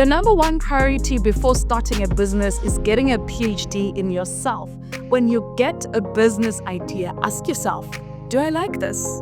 The number one priority before starting a business is getting a PhD in yourself. When you get a business idea, ask yourself, do I like this?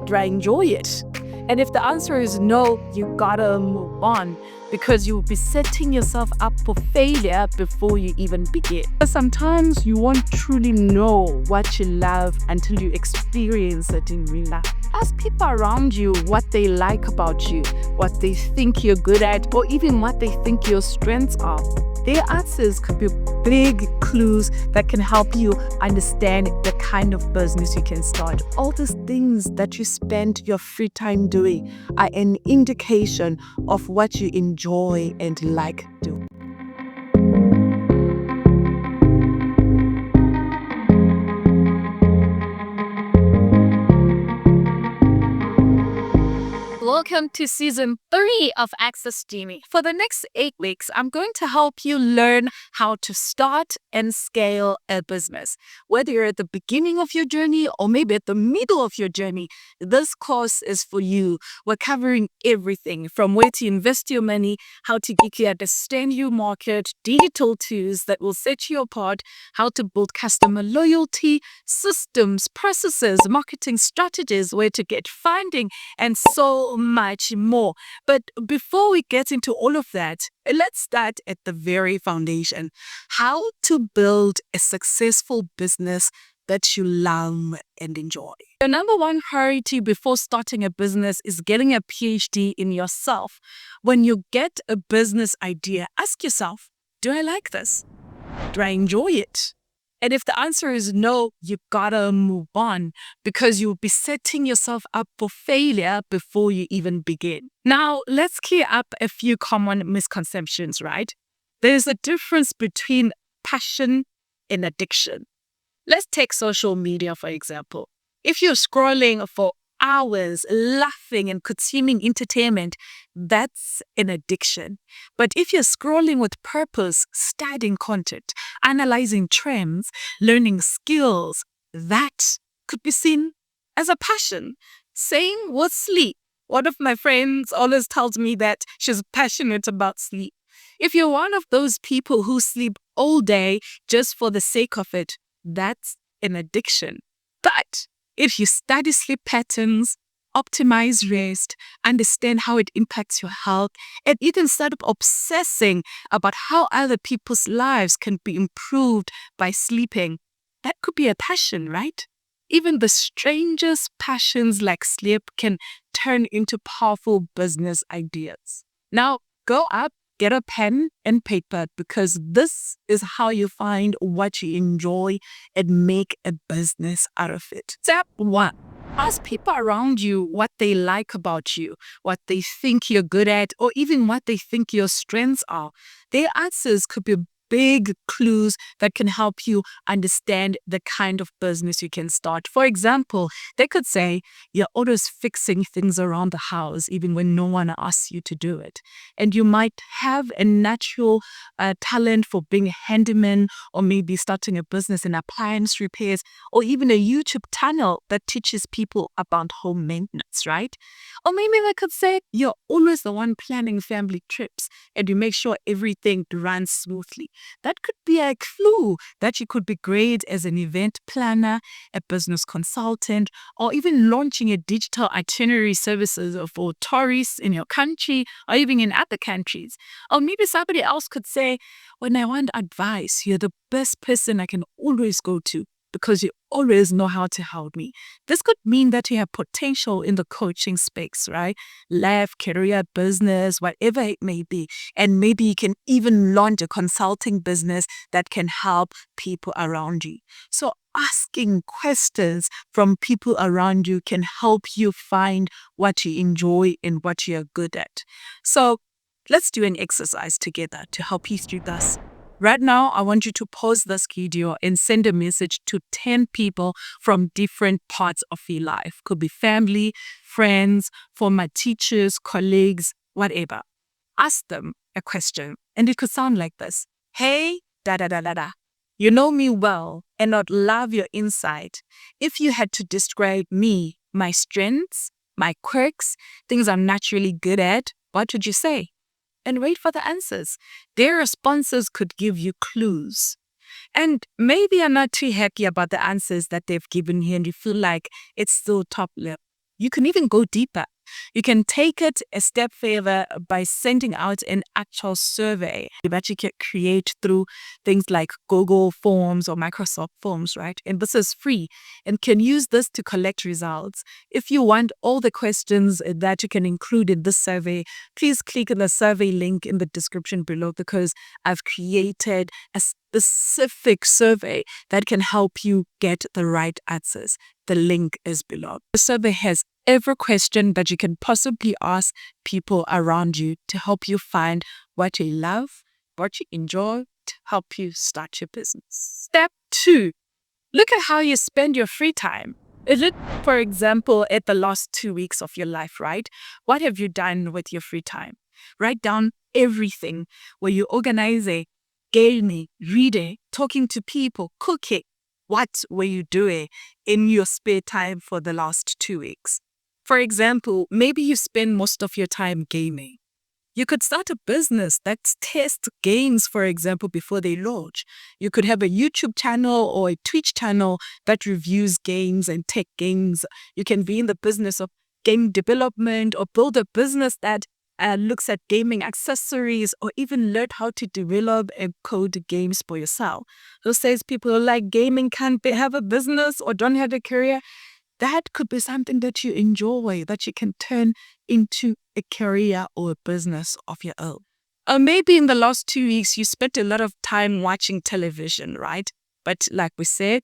Do I enjoy it? And if the answer is no, you gotta move on because you'll be setting yourself up for failure before you even begin. Sometimes you won't truly know what you love until you experience it in real life. Ask people around you what they like about you, what they think you're good at, or even what they think your strengths are. Their answers could be big clues that can help you understand the kind of business you can start. All these things that you spend your free time doing are an indication of what you enjoy and like doing. Welcome to season 3 of Access Genie. For the next 8 weeks, I'm going to help you learn how to start and scale a business. Whether you're at the beginning of your journey or maybe at the middle of your journey, this course is for you. We're covering everything from where to invest your money, how to get you understand your market, digital tools that will set you apart, how to build customer loyalty, systems, processes, marketing strategies, where to get funding, and so much more. But before we get into all of that, let's start at the very foundation. How to build a successful business that you love and enjoy. The number one priority before starting a business is getting a PhD in yourself. When you get a business idea, ask yourself, do I like this? Do I enjoy it? And if the answer is no, you gotta move on because you'll be setting yourself up for failure before you even begin. Now, let's clear up a few common misconceptions, right? There's a difference between passion and addiction. Let's take social media, for example. If you're scrolling for hours, laughing and consuming entertainment, that's an addiction. But if you're scrolling with purpose, studying content, analyzing trends, learning skills, that could be seen as a passion. Same with sleep. One of my friends always tells me that she's passionate about sleep. If you're one of those people who sleep all day just for the sake of it, that's an addiction. But if you study sleep patterns, optimize rest, understand how it impacts your health, and even start obsessing about how other people's lives can be improved by sleeping, that could be a passion, right? Even the strangest passions like sleep can turn into powerful business ideas. Now, go up, get a pen and paper because this is how you find what you enjoy and make a business out of it. Step 1. Ask people around you what they like about you, what they think you're good at, or even what they think your strengths are. Their answers could be big clues that can help you understand the kind of business you can start. For example, they could say, you're always fixing things around the house, even when no one asks you to do it. And you might have a natural talent for being a handyman, or maybe starting a business in appliance repairs, or even a YouTube channel that teaches people about home maintenance, right? Or maybe they could say, you're always the one planning family trips, and you make sure everything runs smoothly. That could be a clue that you could be great as an event planner, a business consultant, or even launching a digital itinerary services for tourists in your country or even in other countries. Or maybe somebody else could say, when I want advice, you're the best person I can always go to because you always know how to help me. This could mean that you have potential in the coaching space, right? Life, career, business, whatever it may be. And maybe you can even launch a consulting business that can help people around you. So asking questions from people around you can help you find what you enjoy and what you're good at. So let's do an exercise together to help you through this. Right now, I want you to pause this video and send a message to 10 people from different parts of your life. Could be family, friends, former teachers, colleagues, whatever. Ask them a question, and it could sound like this. Hey, da da da da da. You know me well and I'd love your insight. If you had to describe me, my strengths, my quirks, things I'm naturally good at, what would you say? and wait for the answers. Their responses could give you clues. And maybe you're not too happy about the answers that they've given you and you feel like it's still top level. You can even go deeper. You can take it a step further by sending out an actual survey that you can create through things like Google Forms or Microsoft Forms, right? And this is free and can use this to collect results. If you want all the questions that you can include in this survey, please click on the survey link in the description below because I've created a specific survey that can help you get the right answers. The link is below. The survey has every question that you can possibly ask people around you to help you find what you love, what you enjoy, to help you start your business. Step 2, look at how you spend your free time. Is it, for example, at the last 2 weeks of your life, right? What have you done with your free time? Write down everything where you organizing, gaming, reading, talking to people, cooking. What were you doing in your spare time for the last 2 weeks? For example, maybe you spend most of your time gaming. You could start a business that tests games, for example, before they launch. You could have a YouTube channel or a Twitch channel that reviews games and tech games. You can be in the business of game development or build a business that looks at gaming accessories or even learn how to develop and code games for yourself. Who says people like gaming can't have a business or don't have a career? That could be something that you enjoy, that you can turn into a career or a business of your own. Or maybe in the last 2 weeks, you spent a lot of time watching television, right? But like we said,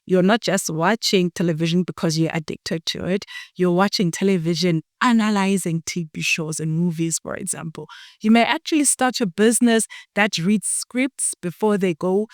you're not just watching television because you're addicted to it. You're watching television, analyzing TV shows and movies, for example. You may actually start a business that reads scripts before they go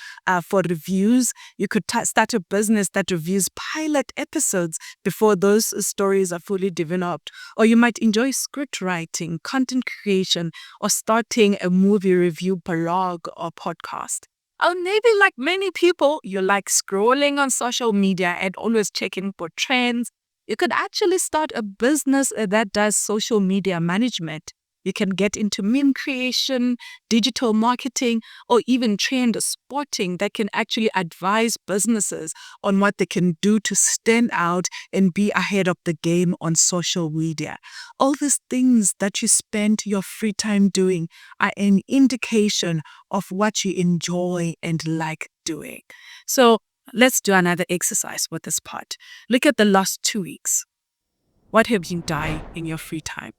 for reviews. You could start a business that reviews pilot episodes before those stories are fully developed. Or you might enjoy script writing, content creation, or starting a movie review blog or podcast. Or maybe like many people, you like scrolling on social media and always checking for trends. You could actually start a business that does social media management. You can get into meme creation, digital marketing, or even trend spotting that can actually advise businesses on what they can do to stand out and be ahead of the game on social media. All these things that you spend your free time doing are an indication of what you enjoy and like doing. So let's do another exercise with this part. Look at the last 2 weeks. What have you done in your free time?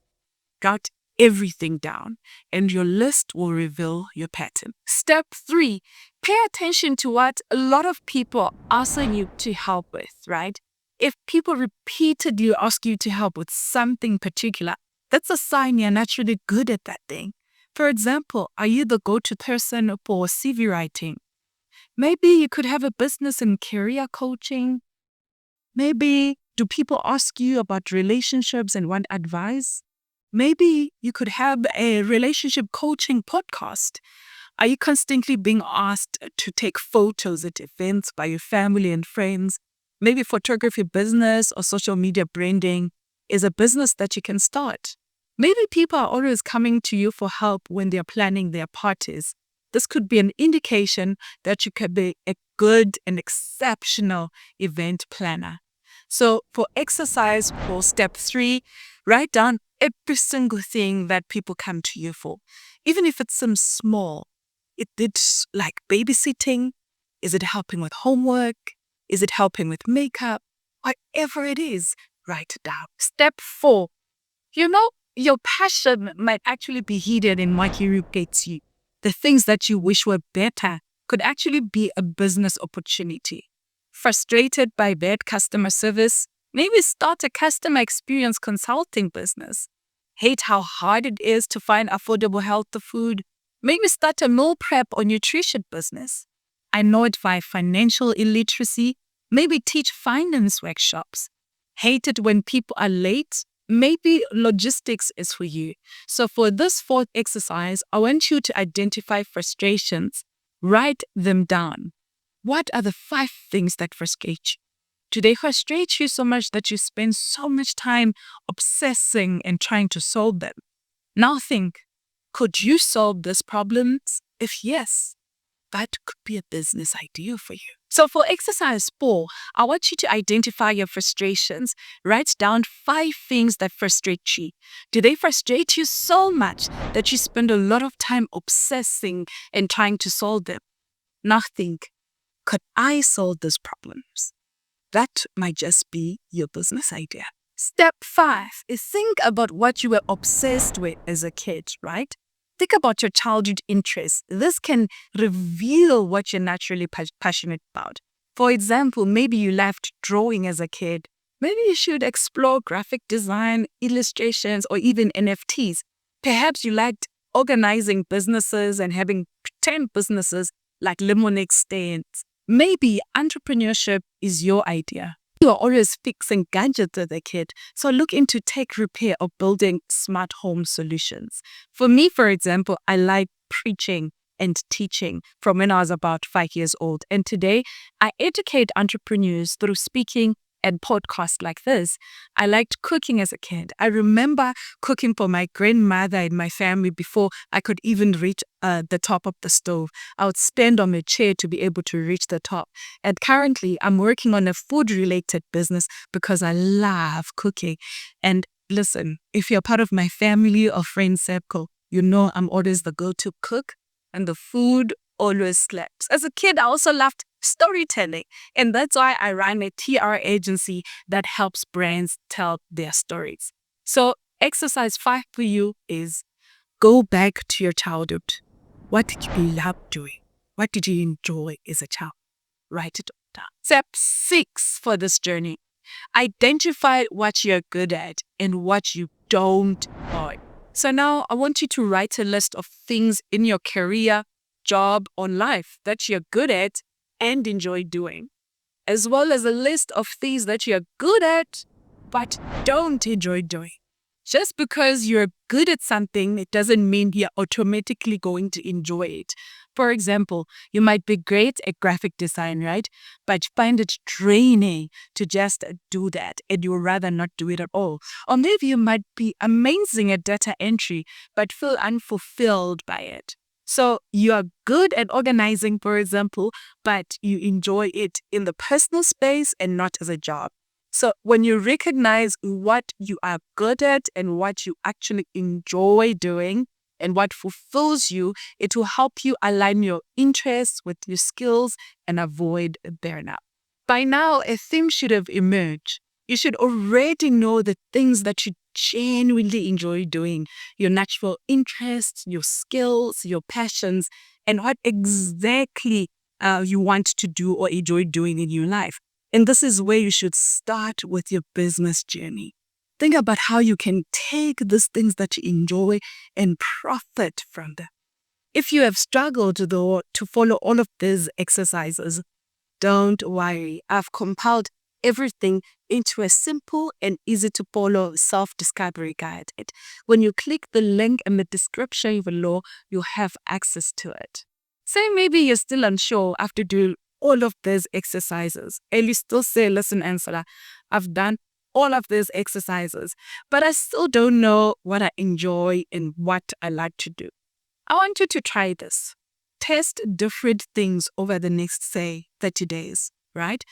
Got everything down, and your list will reveal your pattern. Step 3, pay attention to what a lot of people ask you to help with, right? If people repeatedly ask you to help with something particular, that's a sign you're naturally good at that thing. For example, are you the go-to person for CV writing? Maybe you could have a business in career coaching. Maybe do people ask you about relationships and want advice? Maybe you could have a relationship coaching podcast. Are you constantly being asked to take photos at events by your family and friends? Maybe photography business or social media branding is a business that you can start. Maybe people are always coming to you for help when they're planning their parties. This could be an indication that you could be a good and exceptional event planner. So for exercise for step 3, write down every single thing that people come to you for. Even if it seems small, it's like babysitting. Is it helping with homework? Is it helping with makeup? Whatever it is, write it down. Step 4, your passion might actually be hidden in what irritates you. The things that you wish were better could actually be a business opportunity. Frustrated by bad customer service? Maybe start a customer experience consulting business. Hate how hard it is to find affordable healthy food? Maybe start a meal prep or nutrition business. Annoyed by financial illiteracy? Maybe teach finance workshops. Hate it when people are late? Maybe logistics is for you. So for this 4th exercise, I want you to identify frustrations, write them down. What are the 5 things that frustrate you? Do they frustrate you so much that you spend so much time obsessing and trying to solve them? Now think, Could you solve this problem? If yes, that could be a business idea for you. So for exercise 4, I want you to identify your frustrations. Write down 5 things that frustrate you. Do they frustrate you so much that you spend a lot of time obsessing and trying to solve them? Now think, could I solve these problems? That might just be your business idea. Step 5 is think about what you were obsessed with as a kid, right? Think about your childhood interests. This can reveal what you're naturally passionate about. For example, maybe you loved drawing as a kid. Maybe you should explore graphic design, illustrations, or even NFTs. Perhaps you liked organizing businesses and having 10 businesses like lemonade stands. Maybe entrepreneurship is your idea. You are always fixing gadgets as a kid, so look into tech repair or building smart home solutions. For me, for example, I like preaching and teaching from when I was about 5 years old. And today, I educate entrepreneurs through speaking and podcasts like this. I liked cooking as a kid. I remember cooking for my grandmother and my family before I could even reach the top of the stove. I would stand on a chair to be able to reach the top. And currently, I'm working on a food-related business because I love cooking. And listen, if you're part of my family or friend circle, you know I'm always the go-to cook and the food always slaps. As a kid, I also loved storytelling. And that's why I run a TR agency that helps brands tell their stories. So exercise 5 for you is go back to your childhood. What did you love doing? What did you enjoy as a child? Write it down. Step 6 for this journey. Identify what you're good at and what you don't enjoy. So now I want you to write a list of things in your career, job, or life that you're good at and enjoy doing, as well as a list of things that you're good at but don't enjoy doing. Just because you're good at something, it doesn't mean you're automatically going to enjoy it. For example, you might be great at graphic design, right? But you find it draining to just do that and you'd rather not do it at all. Or maybe you might be amazing at data entry, but feel unfulfilled by it. So you are good at organizing, for example, but you enjoy it in the personal space and not as a job. So when you recognize what you are good at and what you actually enjoy doing and what fulfills you, it will help you align your interests with your skills and avoid burnout. By now, a theme should have emerged. You should already know the things that you genuinely enjoy doing, your natural interests, your skills, your passions, and what exactly you want to do or enjoy doing in your life. And this is where you should start with your business journey. Think about how you can take these things that you enjoy and profit from them. If you have struggled though to follow all of these exercises, don't worry. I've compiled everything into a simple and easy to follow self-discovery guide. When you click the link in the description below, you'll have access to it. Say maybe you're still unsure after doing all of these exercises and you still say, listen, Ansela, I've done all of these exercises, but I still don't know what I enjoy and what I like to do. I want you to try this. Test different things over the next, say, 30 days, right?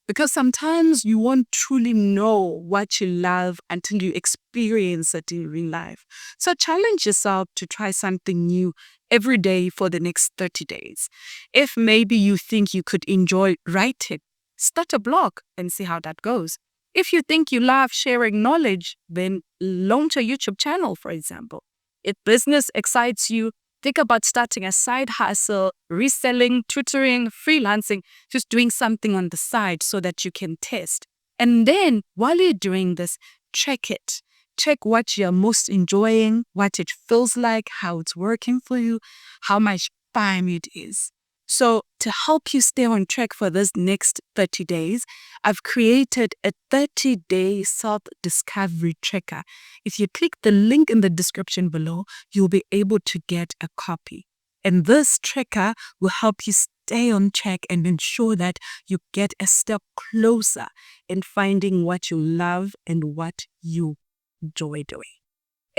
Because sometimes you won't truly know what you love until you experience it in real life. So challenge yourself to try something new every day for the next 30 days. If maybe you think you could enjoy writing, start a blog and see how that goes. If you think you love sharing knowledge, then launch a YouTube channel, for example. If business excites you, think about starting a side hustle, reselling, tutoring, freelancing, just doing something on the side so that you can test. And then while you're doing this, check it. Check what you're most enjoying, what it feels like, how it's working for you, how much fun it is. So to help you stay on track for this next 30 days, I've created a 30-day self-discovery tracker. If you click the link in the description below, you'll be able to get a copy. And this tracker will help you stay on track and ensure that you get a step closer in finding what you love and what you enjoy doing.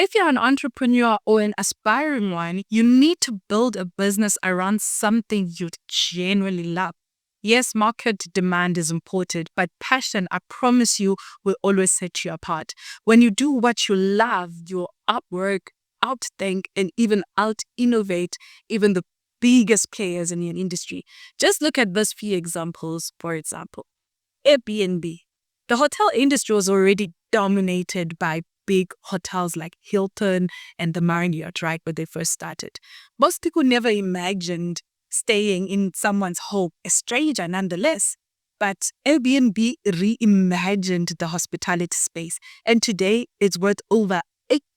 If you're an entrepreneur or an aspiring one, you need to build a business around something you genuinely love. Yes, market demand is important, but passion, I promise you, will always set you apart. When you do what you love, you'll outwork, outthink, and even out-innovate even the biggest players in your industry. Just look at those few examples, for example. Airbnb. The hotel industry was already dominated by big hotels like Hilton and the Marriott, right, when they first started. Most people never imagined staying in someone's home, a stranger nonetheless. But Airbnb reimagined the hospitality space, and today it's worth over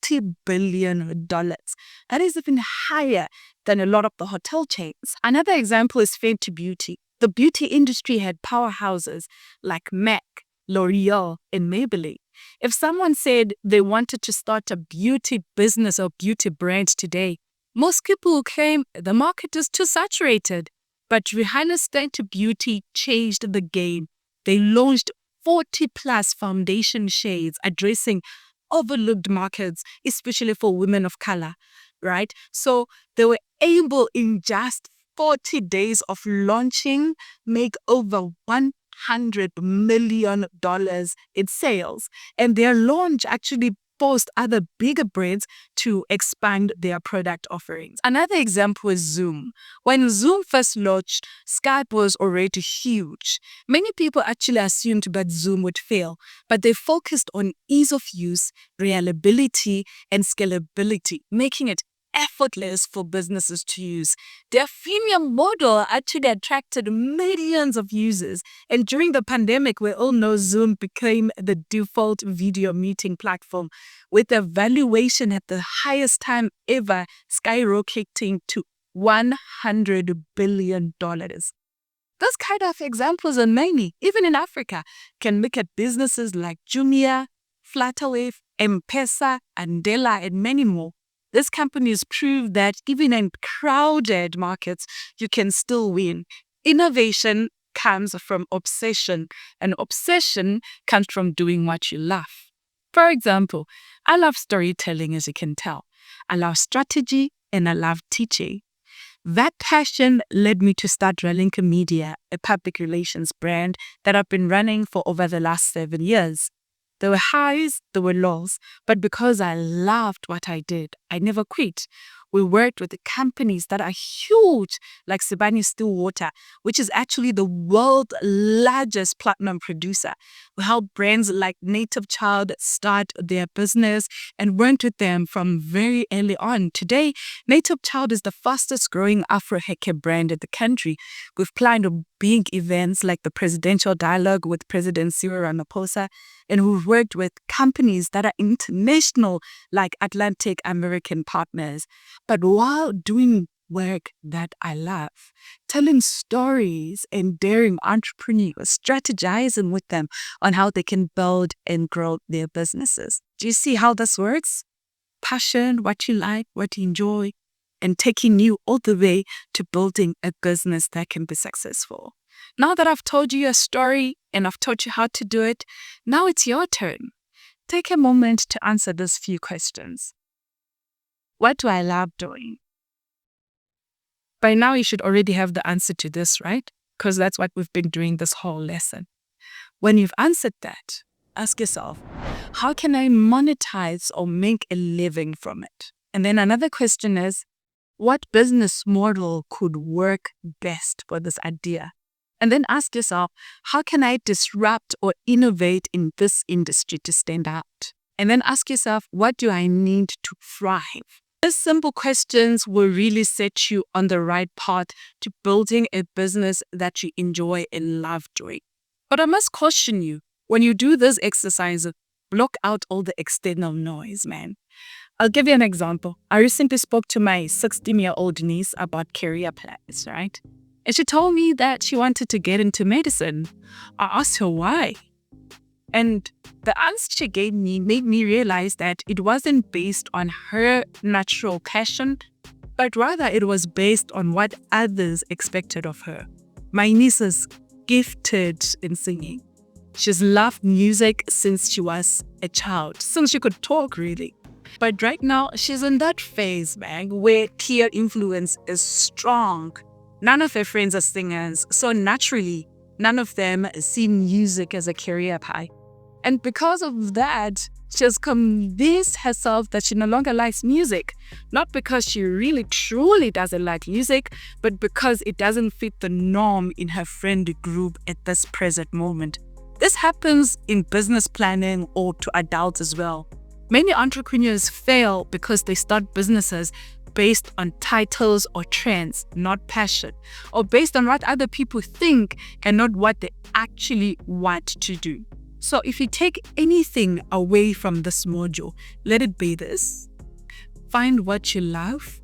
$80 billion. That is even higher than a lot of the hotel chains. Another example is Fenty Beauty. The beauty industry had powerhouses like MAC, L'Oreal, and Maybelline. If someone said they wanted to start a beauty business or beauty brand today, most people claim the market is too saturated. But Rihanna's Fenty Beauty changed the game. They launched 40 plus foundation shades addressing overlooked markets, especially for women of color, right? So they were able in just 40 days of launching make over $100 million in sales. And their launch actually forced other bigger brands to expand their product offerings. Another example is Zoom. When Zoom first launched, Skype was already huge. Many people actually assumed that Zoom would fail, but they focused on ease of use, reliability, and scalability, making it effortless for businesses to use. Their freemium model actually attracted millions of users. And during the pandemic, we all know Zoom became the default video meeting platform, with the valuation at the highest time ever skyrocketing to $100 billion. Those kind of examples are many, even in Africa. Can look at businesses like Jumia, Flutterwave, M-Pesa, Andela, and many more. These companies prove that even in crowded markets, you can still win. Innovation comes from obsession, and obsession comes from doing what you love. For example, I love storytelling, as you can tell. I love strategy, and I love teaching. That passion led me to start Relinka Media, a public relations brand that I've been running for over the last 7 years. There were highs, there were lows, but because I loved what I did, I never quit. We worked with the companies that are huge, like Sibanye Stillwater, which is actually the world's largest platinum producer. We helped brands like Native Child start their business and worked with them from very early on. Today, Native Child is the fastest growing Afro haircare brand in the country. We've planned big events like the Presidential Dialogue with President Cyril Ramaphosa, and we've worked with companies that are international, like Atlantic American Partners. But while doing work that I love, telling stories and daring entrepreneurs, strategizing with them on how they can build and grow their businesses. Do you see how this works? Passion, what you like, what you enjoy, and taking you all the way to building a business that can be successful. Now that I've told you a story and I've taught you how to do it, now it's your turn. Take a moment to answer these few questions. What do I love doing? By now, you should already have the answer to this, right? Because that's what we've been doing this whole lesson. When you've answered that, ask yourself, how can I monetize or make a living from it? And then another question is, what business model could work best for this idea? And then ask yourself, how can I disrupt or innovate in this industry to stand out? And then ask yourself, what do I need to thrive? These simple questions will really set you on the right path to building a business that you enjoy and love doing. But I must caution you, when you do this exercise, block out all the external noise, man. I'll give you an example. I recently spoke to my 16-year-old niece about career plans, right? And she told me that she wanted to get into medicine. I asked her why. And the answer she gave me made me realize that it wasn't based on her natural passion, but rather it was based on what others expected of her. My niece is gifted in singing. She's loved music since she was a child, since she could talk really. But right now, she's in that phase, man, where peer influence is strong. None of her friends are singers, so naturally, none of them see music as a career path. And because of that, she has convinced herself that she no longer likes music. Not because she really truly doesn't like music, but because it doesn't fit the norm in her friend group at this present moment. This happens in business planning or to adults as well. Many entrepreneurs fail because they start businesses based on titles or trends, not passion, or based on what other people think and not what they actually want to do. So if you take anything away from this module, let it be this. Find what you love,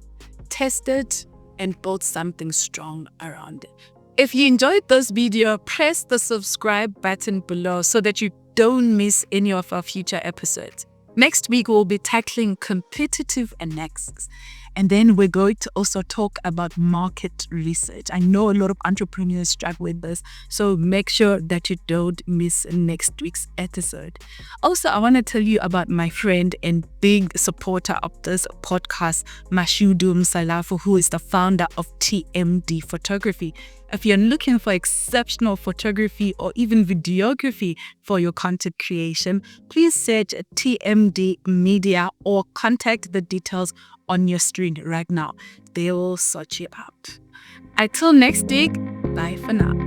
test it, and build something strong around it. If you enjoyed this video, press the subscribe button below so that you don't miss any of our future episodes. Next week, we'll be tackling competitive analysis. And then we're going to also talk about market research. I know a lot of entrepreneurs struggle with this, so make sure that you don't miss next week's episode. Also, I want to tell you about my friend and big supporter of this podcast, Mashudu Msalafu, who is the founder of TMD Photography. If you're looking for exceptional photography or even videography for your content creation, please search TMD Media or contact the details on your screen right now. They will sort you out. Until next week, bye for now.